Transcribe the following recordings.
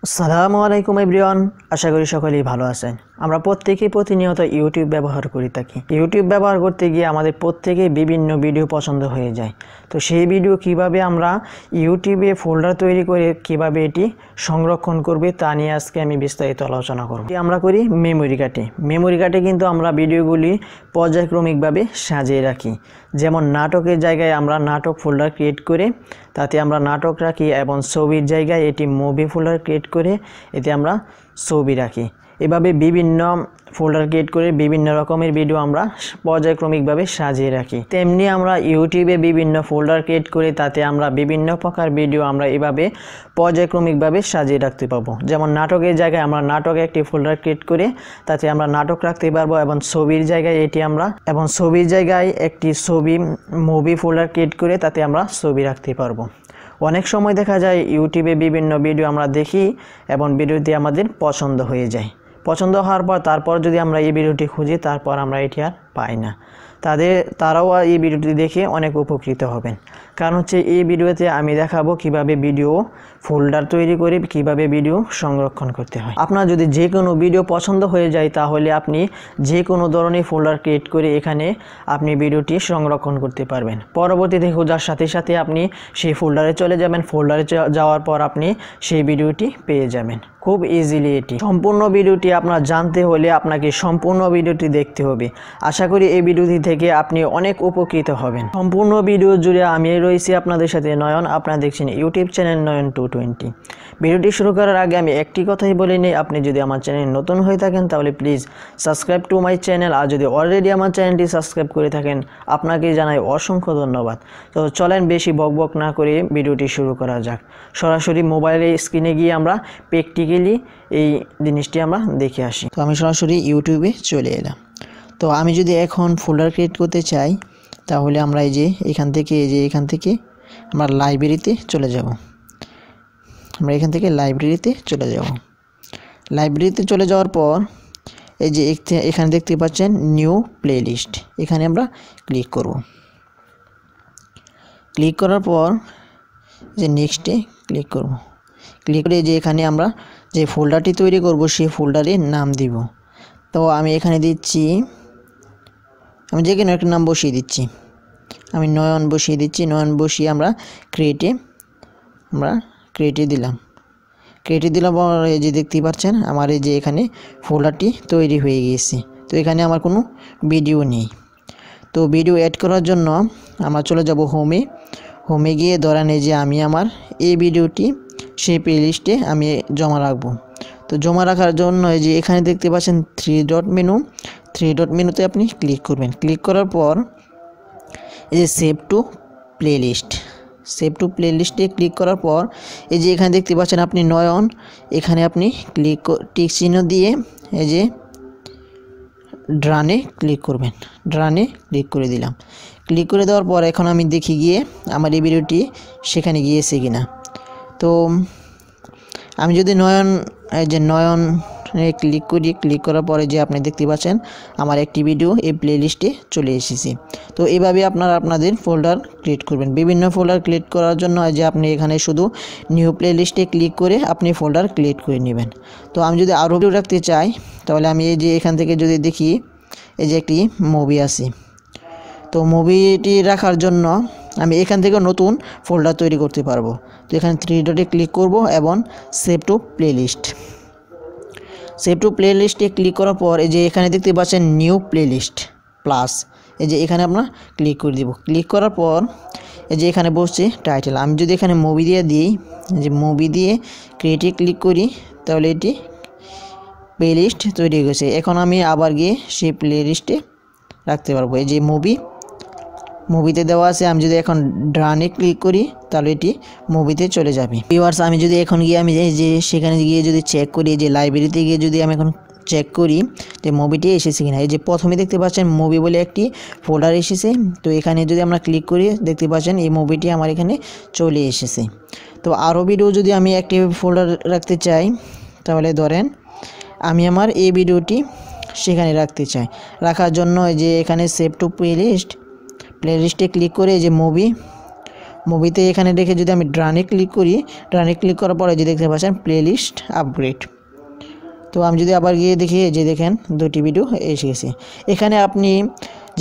আসসালামু আলাইকুম এভরিওয়ান, আশা করি সকলেই ভালো আছেন। আমরা প্রত্যেকেই প্রতিনিয়ত ইউটিউব ব্যবহার করে থাকি। ইউটিউব ব্যবহার করতে গিয়ে আমাদের প্রত্যেকেই বিভিন্ন ভিডিও পছন্দ হয়ে যায়। তো সেই ভিডিও কিভাবে আমরা ইউটিউবে ফোল্ডার তৈরি করে কিভাবে এটি সংরক্ষণ করবে তা নিয়ে আজকে আমি বিস্তারিত আলোচনা করব। আমরা করি মেমোরি কার্ডে। মেমোরি কার্ডে কিন্তু আমরা ভিডিওগুলি পর্যায়ক্রমিকভাবে সাজিয়ে রাখি। যেমন নাটকের জায়গায় আমরা নাটক ফোল্ডার ক্রিয়েট করে তাতে আমরা নাটক রাখি, এবং ছবির জায়গায় এটি মুভি ফোল্ডার ক্রিয়েট করে এতে আমরা ছবি রাখি। এভাবে বিভিন্ন ফোল্ডার ক্রিয়েট করে বিভিন্ন রকমের ভিডিও আমরা পর্যায়ক্রমিকভাবে সাজিয়ে রাখি। তেমনি আমরা ইউটিউবে বিভিন্ন ফোল্ডার ক্রিয়েট করে তাতে আমরা বিভিন্ন প্রকার ভিডিও আমরা এভাবে পর্যায়ক্রমিকভাবে সাজিয়ে রাখতে পারবো। যেমন নাটকের জায়গায় আমরা নাটকে একটি ফোল্ডার ক্রিয়েট করে তাতে আমরা নাটক রাখতে পারবো, এবং ছবির জায়গায় ছবির জায়গায় একটি ছবি মুভি ফোল্ডার ক্রিয়েট করে তাতে আমরা ছবি রাখতে পারবো। অনেক সময় দেখা যায় ইউটিউবে বিভিন্ন ভিডিও আমরা দেখি এবং ভিডিওটি আমাদের পছন্দ হয়ে যায়। পছন্দ হওয়ার পর তারপর যদি আমরা এই ভিডিওটি খুঁজি, তারপর আমরা এটি আর পাই না। তারাও এই ভিডিওটি দেখে অনেক উপকৃত হবেন। কারণ হচ্ছে এই ভিডিওতে আমি দেখাবো কিভাবে ভিডিও ফোল্ডার তৈরি করে কিভাবে ভিডিও সংরক্ষণ করতে হয়। আপনার যদি যে কোনো ভিডিও পছন্দ হয়ে যায়, তাহলে আপনি যে কোনো ধরনের ফোল্ডার ক্রিয়েট করে এখানে আপনি ভিডিওটি সংরক্ষণ করতে পারবেন। পরবর্তীতে খোঁজার সাথে সাথে আপনি সেই ফোল্ডারে চলে যাবেন। ফোল্ডারে যাওয়ার পর আপনি সেই ভিডিওটি পেয়ে যাবেন খুব ইজিলি। এটি সম্পূর্ণ ভিডিওটি আপনার জানতে হলে আপনাকে সম্পূর্ণ ভিডিওটি দেখতে হবে। আশা করি এই ভিডিওটি থেকে আপনি অনেক উপকৃত হবেন। সম্পূর্ণ ভিডিও জুড়ে আমি রয়েছি আপনাদের সাথে নয়ন। আপনারা দেখছেন ইউটিউব চ্যানেল নয়ন 220। ভিডিওটি শুরু করার আগে আমি একটি কথাই বলে নিই, আপনি যদি আমার চ্যানেল নতুন হয়ে থাকেন তাহলে please subscribe to my channel. আর যদি অলরেডি আমার চ্যানেলটি সাবস্ক্রাইব করে থাকেন, আপনাকে জানাই অসংখ্য ধন্যবাদ। তো চলেন বেশি বকবক না করে ভিডিওটি শুরু করা যাক। সরাসরি মোবাইলের স্ক্রিনে গিয়ে আমরা প্র্যাকটিক্যালি এই জিনিসটি আমরা দেখে আসি। তো আমি সরাসরি ইউটিউবে চলে এলাম। তো আমি যদি এখন ফোল্ডার ক্রিয়েট করতে চাই, তাহলে আমরা এখান থেকে আমরা লাইব্রেরিতে চলে যাব। লাইব্রেরিতে চলে যাওয়ার পর এখানে দেখতে পাচ্ছেন নিউ প্লেলিস্ট, এখানে আমরা ক্লিক করব। ক্লিক করার পর নেক্সটে ক্লিক করব। ক্লিক করে এখানে আমরা যে ফোল্ডারটি তৈরি করব সেই ফোল্ডারের নাম দিব। তো আমি এখানে দিচ্ছি, আমি যে কোনো একটা নাম বসিয়ে দিচ্ছি। আমি নয়ন বসিয়ে দিচ্ছি। নয়ন বসিয়ে আমরা ক্রিয়েটে দিলাম। পর দেখতে পাচ্ছেন আমার এখানে ফোল্ডারটি তৈরি হয়ে গিয়েছে। তো এখানে আমার কোনো ভিডিও নেই। তো ভিডিও অ্যাড করার জন্য আমরা চলে যাব হোমে গিয়ে ধরেন আমি আমার এই ভিডিওটি সেই প্লেলিস্টে আমি জমা রাখবো। তো জমা রাখার জন্য এখানে দেখতে পাচ্ছেন থ্রি ডট মেনুতে আপনি ক্লিক করবেন। ক্লিক করার পর সেভ টু প্লেলিস্টে ক্লিক করার পর এখানে দেখতে পাচ্ছেন আপনি নয়ন, এখানে আপনি টিক চিহ্ন দিয়ে ডানে ক্লিক করবেন। ডানে ক্লিক করে দিলাম। ক্লিক করে দেওয়ার পর এখন আমি দেখি গিয়ে আমার এই ভিডিওটি সেখানে গিয়েছে কিনা। তো আমি যদি নয়ন ক্লিক করি, ক্লিক করার পরে আপনি দেখতে পাচ্ছেন আমার একটি ভিডিও এই প্লেলিস্টে চলে এসেছে। তো এইভাবে আপনাদের ফোল্ডার ক্রিয়েট করবেন। বিভিন্ন ফোল্ডার ক্রিয়েট করার জন্য আপনি এখানে শুধু নিউ প্লেলিস্টে ক্লিক করে আপনি ফোল্ডার ক্রিয়েট করে নেবেন। তো আমি যদি আরও ভিডিও রাখতে চাই, তাহলে আমি এখান থেকে যদি দেখি একটি মুভি আছে। তো মুভিটি রাখার জন্য আমি এখান থেকে নতুন ফোল্ডার তৈরি করতে পারবো। তো এখানে থ্রি ডটে ক্লিক করব এবং সেভ টু প্লেলিস্টে ক্লিক করার পর এখানে দেখতে পাচ্ছেন নিউ প্লেলিস্ট প্লাস এখানে আমরা ক্লিক করে দিব। ক্লিক করার পর এখানে বসছে টাইটেল। আমি যদি এখানে মুভি দিয়ে দিই, মুভি দিয়ে ক্রিয়েটে ক্লিক করি, তাহলে এটি প্লেলিস্ট তৈরি হয়ে গেছে। এখন আমি আবার গিয়ে সেই প্লেলিস্টে রাখতে পারবো। মুভিতে দেওয়া আছে। আমি যদি এখন ডানে ক্লিক করি, তাহলে এটি মুভিতে চলে যাবে। ভিউয়ার্স, আমি যদি এখন গিয়ে আমি সেখানে গিয়ে যদি চেক করি, লাইব্রেরিতে গিয়ে যদি আমি এখন চেক করি যে মুভিটি এসেছে কিনা, প্রথমে দেখতে পাচ্ছেন মুভি বলে একটি ফোল্ডার এসেছে। তো এখানে যদি আমরা ক্লিক করি, দেখতে পাচ্ছেন এই মুভিটি আমার এখানে চলে এসেছে। তো আরও ভিডিও যদি আমি একটি ফোল্ডার রাখতে চাই, তাহলে ধরেন আমি আমার এই ভিডিওটি সেখানে রাখতে চাই। রাখার জন্য এখানে সেভ টু প্লেলিস্টে ক্লিক করে মুভি মুভিতে এখানে রেখে যদি আমি ডানে ক্লিক করি, ডানে ক্লিক করার পরে যে দেখতে পাচ্ছেন প্লেলিস্ট আপগ্রেড। তো আমি যদি আবার গিয়ে দেখি, যে দেখেন 2টি ভিডিও এসে গেছে। এখানে আপনি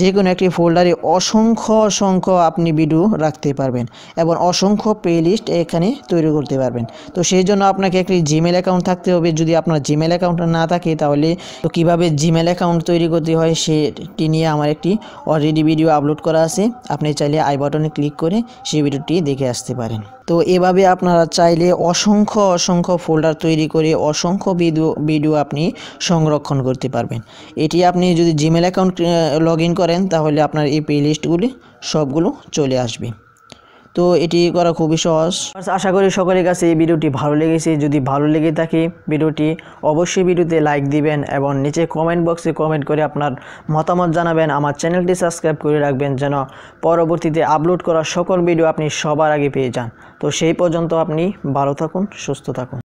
যে কোনো একটি ফোল্ডারে অসংখ্য আপনি ভিডিও রাখতে পারবেন এবং অসংখ্য প্লেলিস্ট এখানে তৈরি করতে পারবেন। তো সেই জন্য আপনাকে একটি জিমেল অ্যাকাউন্ট থাকতে হবে। যদি আপনার জিমেল অ্যাকাউন্ট না থাকে তাহলে তো কীভাবে জিমেল অ্যাকাউন্ট তৈরি করতে হয় সেটি নিয়ে আমার একটি অলরেডি ভিডিও আপলোড করা আছে। আপনি চাইলে আই বাটনে ক্লিক করে সেই ভিডিওটি দেখে আসতে পারেন। তো এভাবে আপনারা চাইলে অসংখ্য ফোল্ডার তৈরি করে অসংখ্য ভিডিও আপনি সংরক্ষণ করতে পারবেন। এটি আপনি যদি জিমেল অ্যাকাউন্ট লগ ইন করেন তাহলে আপনার এই প্লেলিস্টগুলি সবগুলো চলে আসবে। তো এটি করা খুবই সহজ। আশা করি সকলের কাছে এই ভিডিওটি ভালো লেগেছে। যদি ভালো লেগে থাকে ভিডিওটি অবশ্যই ভিডিওতে লাইক দিবেন এবং নিচে কমেন্ট বক্সে কমেন্ট করে আপনার মতামত জানাবেন। আমার চ্যানেলটি সাবস্ক্রাইব করে রাখবেন যেন পরবর্তীতে আপলোড করা সকল ভিডিও আপনি সবার আগে পেয়ে যান। তো সেই পর্যন্ত আপনি ভালো থাকুন, সুস্থ থাকুন।